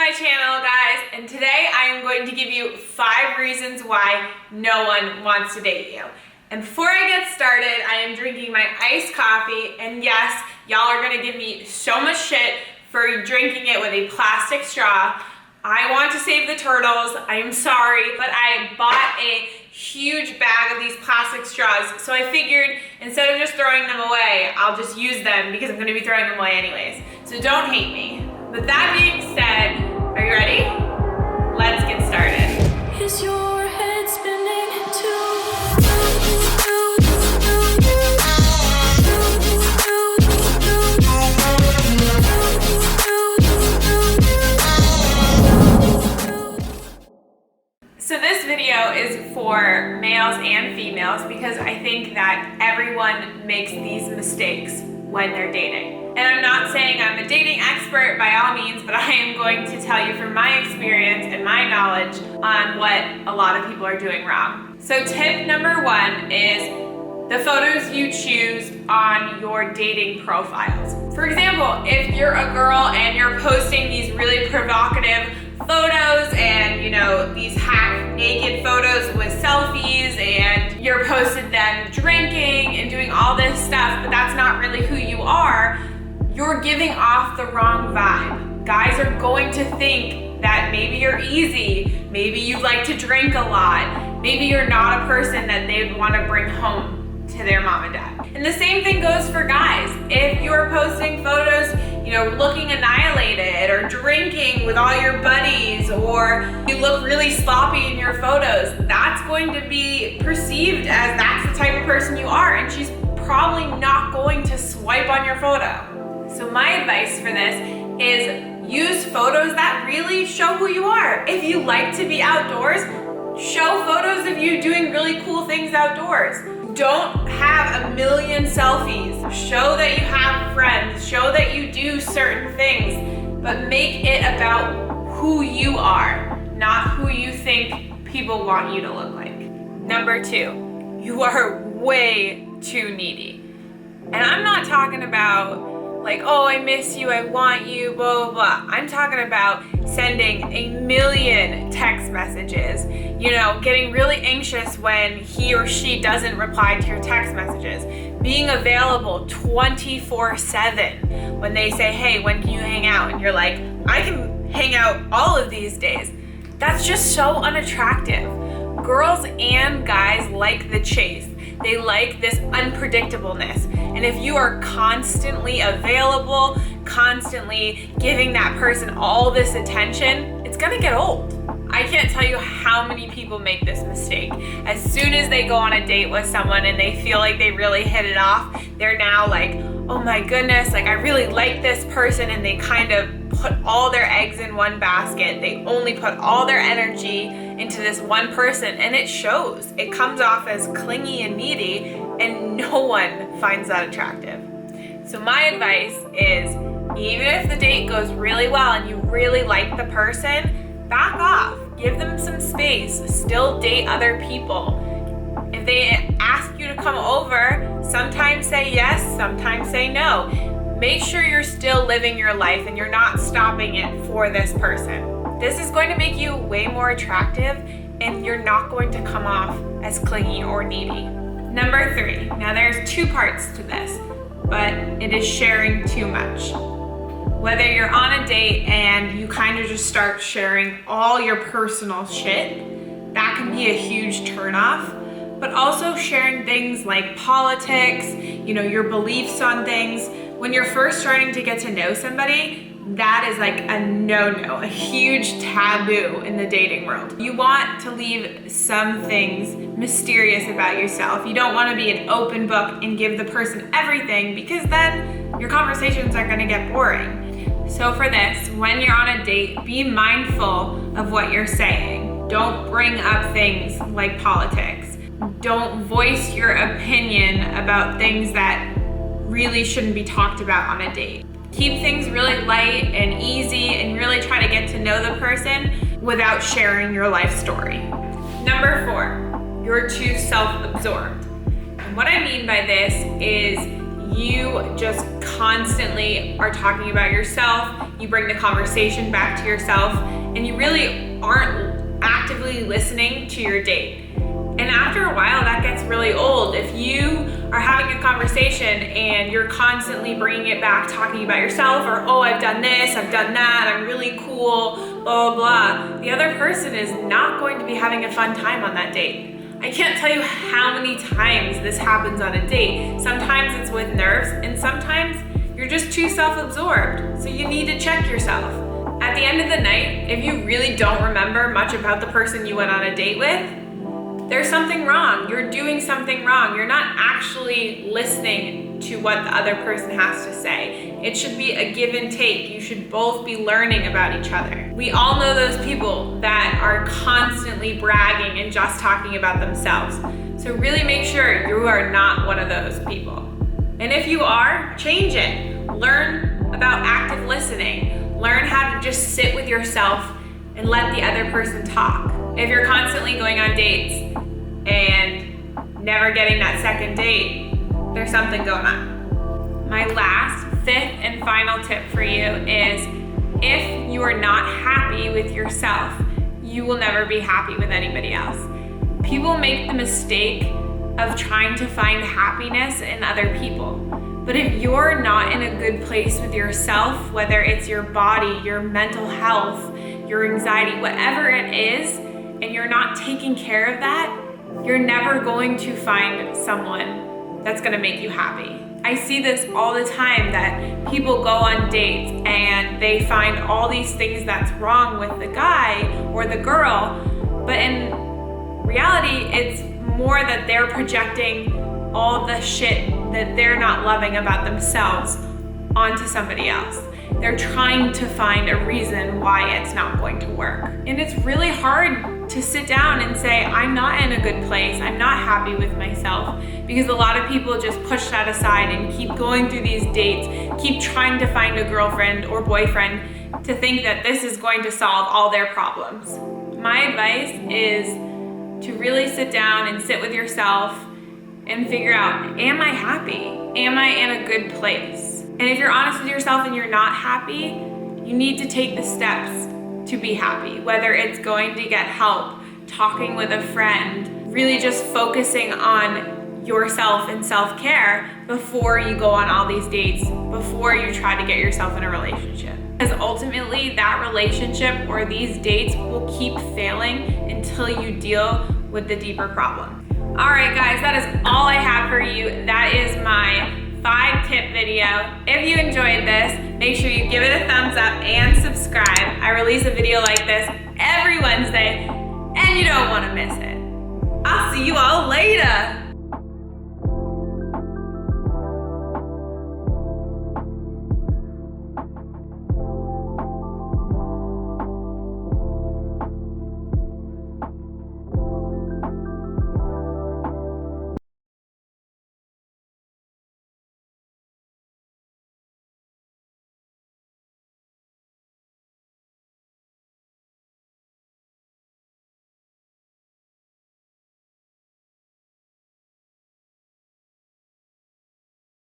my channel, guys, and today I am going to give you 5 reasons why no one wants to date you. And before I get started, I am drinking my iced coffee, and yes, y'all are gonna give me so much shit for drinking it with a plastic straw. I want to save the turtles, I am sorry, but I bought a huge bag of these plastic straws, so I figured instead of just throwing them away, I'll just use them because I'm gonna be throwing them away anyways. So don't hate me. With that being said, are you ready? Let's get started. Is your head spinning too? So this video is for males and females because I think that everyone makes these mistakes when they're dating. And I'm not saying I'm a dating expert by all means, but I am going to tell you from my experience and my knowledge on what a lot of people are doing wrong. So tip number 1 is the photos you choose on your dating profiles. For example, if you're a girl and you're posting these really provocative photos and these half naked photos with selfies and you're posted them drinking and doing all this stuff, but that's not really who you are, you're giving off the wrong vibe. Guys are going to think that maybe you're easy, maybe you like to drink a lot, maybe you're not a person that they'd want to bring home to their mom and dad. And the same thing goes for guys. If you're posting photos, looking annihilated or drinking with all your buddies, or you look really sloppy in your photos, that's going to be perceived as that's the type of person you are, and she's probably not going to swipe on your photo. So my advice for this is use photos that really show who you are. If you like to be outdoors, show photos of you doing really cool things outdoors. Don't have a million selfies. Show that you have friends. Show that you do certain things, but make it about who you are, not who you think people want you to look like. Number 2, you are way too needy. And I'm not talking about like, oh, I miss you, I want you, blah, blah, blah. I'm talking about sending a million text messages, getting really anxious when he or she doesn't reply to your text messages, being available 24/7 when they say, hey, when can you hang out? And you're like, I can hang out all of these days. That's just so unattractive. Girls and guys like the chase. They like this unpredictableness. And if you are constantly available, constantly giving that person all this attention, it's gonna get old. I can't tell you how many people make this mistake. As soon as they go on a date with someone and they feel like they really hit it off, they're now like, oh my goodness, like I really like this person, and they kind of put all their eggs in one basket. They only put all their energy into this one person, and it shows. It comes off as clingy and needy, and no one finds that attractive. So my advice is, even if the date goes really well and you really like the person, back off. Give them some space. Still date other people. If they ask you to come over, sometimes say yes, sometimes say no. Make sure you're still living your life and you're not stopping it for this person. This is going to make you way more attractive, and you're not going to come off as clingy or needy. Number 3, now there's 2 parts to this, but it is sharing too much. Whether you're on a date and you kind of just start sharing all your personal shit, that can be a huge turnoff. But also sharing things like politics, your beliefs on things. When you're first starting to get to know somebody, that is like a no-no, a huge taboo in the dating world. You want to leave some things mysterious about yourself. You don't want to be an open book and give the person everything, because then your conversations are going to get boring. So for this, when you're on a date, be mindful of what you're saying. Don't bring up things like politics. Don't voice your opinion about things that really shouldn't be talked about on a date. Keep things really light and easy and really try to get to know the person without sharing your life story. Number 4, you're too self-absorbed. And what I mean by this is you just constantly are talking about yourself, you bring the conversation back to yourself, and you really aren't actively listening to your date. And after a while, that gets really old. If you are having a conversation and you're constantly bringing it back, talking about yourself, or, oh, I've done this, I've done that, I'm really cool, blah, blah, blah, the other person is not going to be having a fun time on that date. I can't tell you how many times this happens on a date. Sometimes it's with nerves, and sometimes you're just too self-absorbed. So you need to check yourself. At the end of the night, if you really don't remember much about the person you went on a date with, there's something wrong. You're doing something wrong. You're not actually listening to what the other person has to say. It should be a give and take. You should both be learning about each other. We all know those people that are constantly bragging and just talking about themselves. So really make sure you are not one of those people. And if you are, change it. Learn about active listening. Learn how to just sit with yourself and let the other person talk. If you're constantly going on dates and never getting that second date, there's something going on. My last, fifth, and final tip for you is if you are not happy with yourself, you will never be happy with anybody else. People make the mistake of trying to find happiness in other people. But if you're not in a good place with yourself, whether it's your body, your mental health, your anxiety, whatever it is, and you're not taking care of that, you're never going to find someone that's gonna make you happy. I see this all the time, that people go on dates and they find all these things that's wrong with the guy or the girl, but in reality, it's more that they're projecting all the shit that they're not loving about themselves onto somebody else. They're trying to find a reason why it's not going to work. And it's really hard to sit down and say, I'm not in a good place, I'm not happy with myself, because a lot of people just push that aside and keep going through these dates, keep trying to find a girlfriend or boyfriend to think that this is going to solve all their problems. My advice is to really sit down and sit with yourself and figure out, am I happy? Am I in a good place? And if you're honest with yourself and you're not happy, you need to take the steps to be happy, whether it's going to get help, talking with a friend, really just focusing on yourself and self-care before you go on all these dates, before you try to get yourself in a relationship. Because ultimately that relationship or these dates will keep failing until you deal with the deeper problem. All right, guys, that is all I have for you. That is my 5-tip video. If you enjoyed this, make sure you give it a thumbs up and subscribe. I release a video like this every Wednesday, and you don't want to miss it. I'll see you all later.